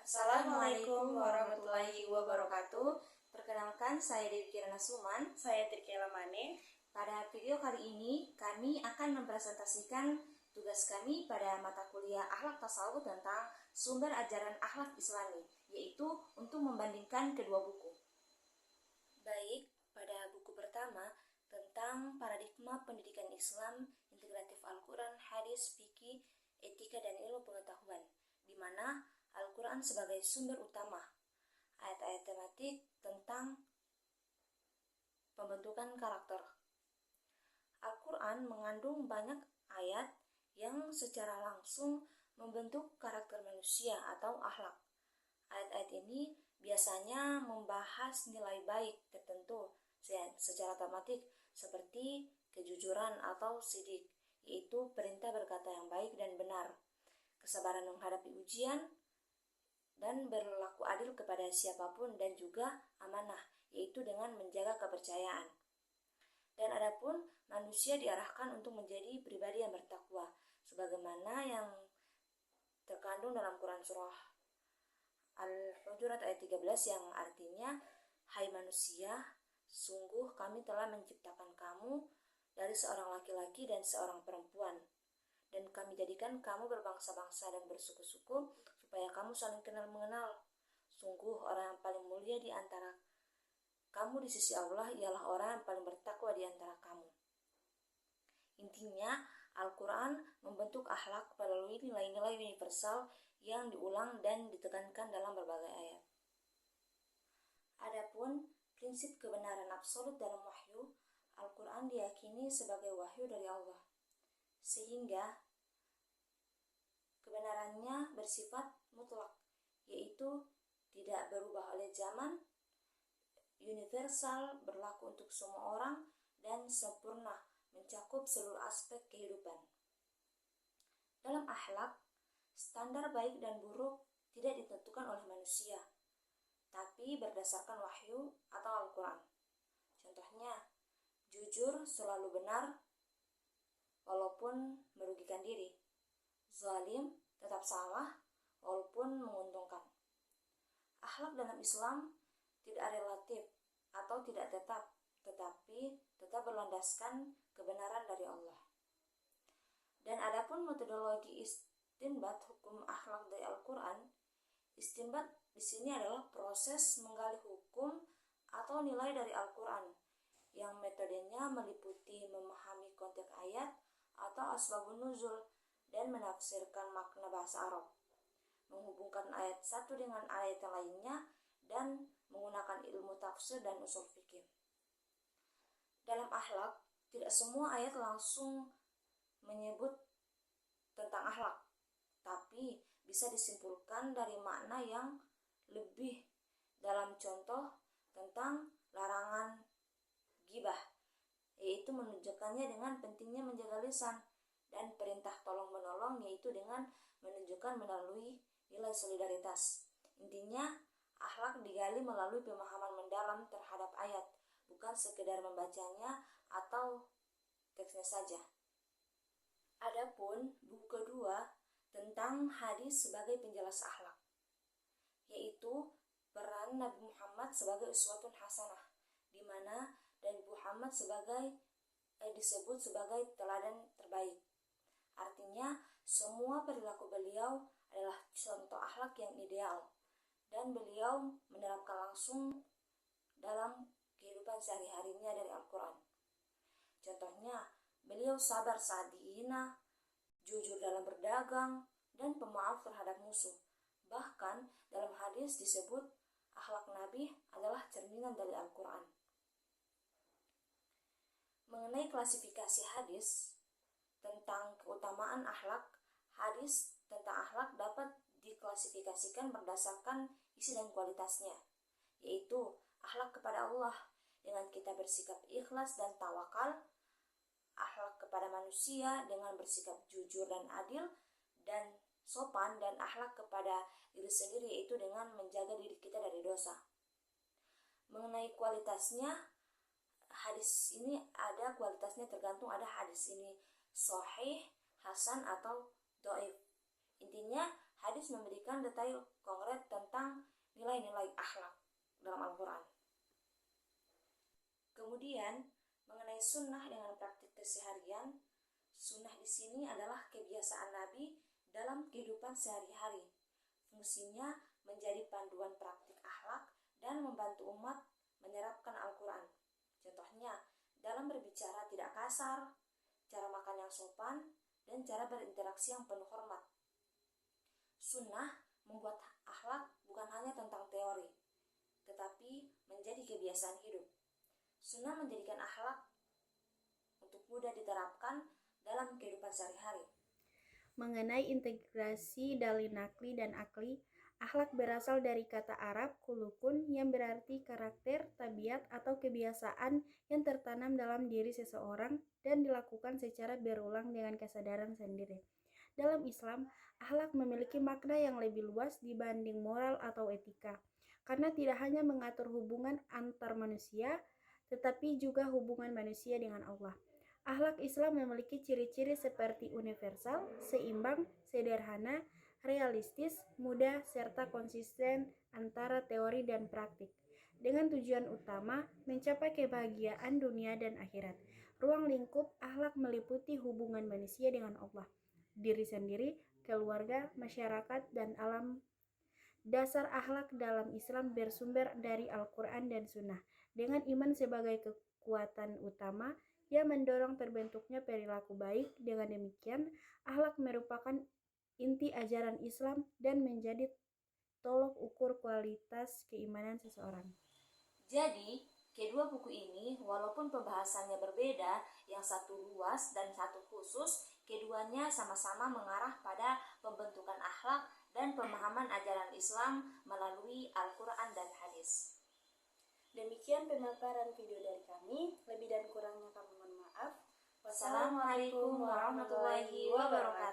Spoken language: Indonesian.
Assalamualaikum warahmatullahi wabarakatuh. Perkenalkan, saya Dewi Kirana Suman. Saya Trikela Mane. Pada video kali ini, kami akan mempresentasikan tugas kami pada mata kuliah Akhlak Tasawuf tentang sumber ajaran akhlak Islami, yaitu untuk membandingkan kedua buku. Baik, pada buku pertama tentang paradigma pendidikan Islam, integratif Al-Quran, hadis, fikih, etika, dan ilmu pengetahuan, di mana Al-Quran sebagai sumber utama, ayat-ayat tematik tentang pembentukan karakter. Al-Quran mengandung banyak ayat yang secara langsung membentuk karakter manusia atau akhlak. Ayat-ayat ini biasanya membahas nilai baik tertentu secara tematik seperti kejujuran atau sidik, yaitu perintah berkata yang baik dan benar, kesabaran menghadapi ujian, dan berlaku adil kepada siapapun, dan juga amanah, yaitu dengan menjaga kepercayaan. Dan adapun manusia diarahkan untuk menjadi pribadi yang bertakwa, sebagaimana yang terkandung dalam Quran surah Al-Hujurat ayat 13 yang artinya, "Hai manusia, sungguh kami telah menciptakan kamu dari seorang laki-laki dan seorang perempuan, dan kami jadikan kamu berbangsa-bangsa dan bersuku-suku supaya kamu saling kenal mengenal. Sungguh orang yang paling mulia di antara kamu di sisi Allah ialah orang yang paling bertakwa di antara kamu." Intinya, Al-Quran membentuk akhlak melalui nilai-nilai universal yang diulang dan ditekankan dalam berbagai ayat. Adapun prinsip kebenaran absolut dalam wahyu, Al-Quran diyakini sebagai wahyu dari Allah, sehingga kebenarannya bersifat mutlak, yaitu tidak berubah oleh zaman, universal, berlaku untuk semua orang, dan sempurna, mencakup seluruh aspek kehidupan. Dalam akhlak, standar baik dan buruk tidak ditentukan oleh manusia, tapi berdasarkan wahyu atau Al-Quran. Contohnya, jujur selalu benar walaupun merugikan diri. Zalim tetap salah walaupun menguntungkan. Akhlak dalam Islam tidak relatif atau tidak tetap, tetapi tetap berlandaskan kebenaran dari Allah. Dan adapun metodologi istinbat hukum akhlak dari Al-Quran, istinbat di sini adalah proses menggali hukum atau nilai dari Al-Quran yang metodenya meliputi memahami konteks ayat atau asbabun nuzul dan menafsirkan makna bahasa Arab, menghubungkan ayat satu dengan ayat yang lainnya, dan menggunakan ilmu tafsir dan usul fikih. Dalam akhlak, tidak semua ayat langsung menyebut tentang akhlak, tapi bisa disimpulkan dari makna yang lebih dalam. Contoh tentang larangan ghibah, yaitu menunjukkannya dengan pentingnya menjaga lisan, dan perintah tolong-menolong, yaitu dengan menunjukkan melalui nilai solidaritas. Intinya, akhlak digali melalui pemahaman mendalam terhadap ayat, bukan sekedar membacanya atau teksnya saja. Adapun buku kedua tentang hadis sebagai penjelas akhlak, yaitu peran Nabi Muhammad sebagai uswatun hasanah, di mana Nabi Muhammad disebut sebagai teladan terbaik. Artinya, semua perilaku beliau adalah contoh akhlak yang ideal, dan beliau menerapkan langsung dalam kehidupan sehari-harinya dari Al-Quran. Contohnya, beliau sabar saat dihina, jujur dalam berdagang, dan pemaaf terhadap musuh. Bahkan dalam hadis disebut akhlak Nabi adalah cerminan dari Al-Quran. Mengenai klasifikasi hadis tentang keutamaan akhlak, hadis tentang akhlak dapat diklasifikasikan berdasarkan isi dan kualitasnya, yaitu akhlak kepada Allah dengan kita bersikap ikhlas dan tawakal, akhlak kepada manusia dengan bersikap jujur dan adil dan sopan, dan akhlak kepada diri sendiri yaitu dengan menjaga diri kita dari dosa. Mengenai kualitasnya, hadis ini ada kualitasnya tergantung, ada hadis ini sahih, hasan, atau dhaif. Intinya, hadis memberikan detail konkret tentang nilai-nilai akhlak dalam Al-Quran. Kemudian, mengenai sunnah dengan praktik keseharian, sunnah di sini adalah kebiasaan Nabi dalam kehidupan sehari-hari. Fungsinya menjadi panduan praktik akhlak dan membantu umat menerapkan Al-Quran. Contohnya, dalam berbicara tidak kasar, cara makan yang sopan, dan cara berinteraksi yang penuh hormat. Sunnah membuat akhlak bukan hanya tentang teori, tetapi menjadi kebiasaan hidup. Sunnah menjadikan akhlak untuk mudah diterapkan dalam kehidupan sehari-hari. Mengenai integrasi dalil nakli dan akli, akhlak berasal dari kata Arab kulukun yang berarti karakter, tabiat, atau kebiasaan yang tertanam dalam diri seseorang dan dilakukan secara berulang dengan kesadaran sendiri. Dalam Islam, akhlak memiliki makna yang lebih luas dibanding moral atau etika, karena tidak hanya mengatur hubungan antar manusia, tetapi juga hubungan manusia dengan Allah. Akhlak Islam memiliki ciri-ciri seperti universal, seimbang, sederhana, realistis, mudah, serta konsisten antara teori dan praktik, dengan tujuan utama mencapai kebahagiaan dunia dan akhirat. Ruang lingkup akhlak meliputi hubungan manusia dengan Allah, diri sendiri, keluarga, masyarakat, dan alam. Dasar akhlak dalam Islam bersumber dari Al-Quran dan Sunnah, dengan iman sebagai kekuatan utama yang mendorong terbentuknya perilaku baik. Dengan demikian, akhlak merupakan inti ajaran Islam dan menjadi tolok ukur kualitas keimanan seseorang. Jadi, kedua buku ini walaupun pembahasannya berbeda, yang satu luas dan satu khusus, keduanya sama-sama mengarah pada pembentukan akhlak dan pemahaman ajaran Islam melalui Al-Quran dan hadis. Demikian pemaparan video dari kami. Lebih dan kurangnya kami mohon maaf. Wassalamualaikum warahmatullahi wabarakatuh.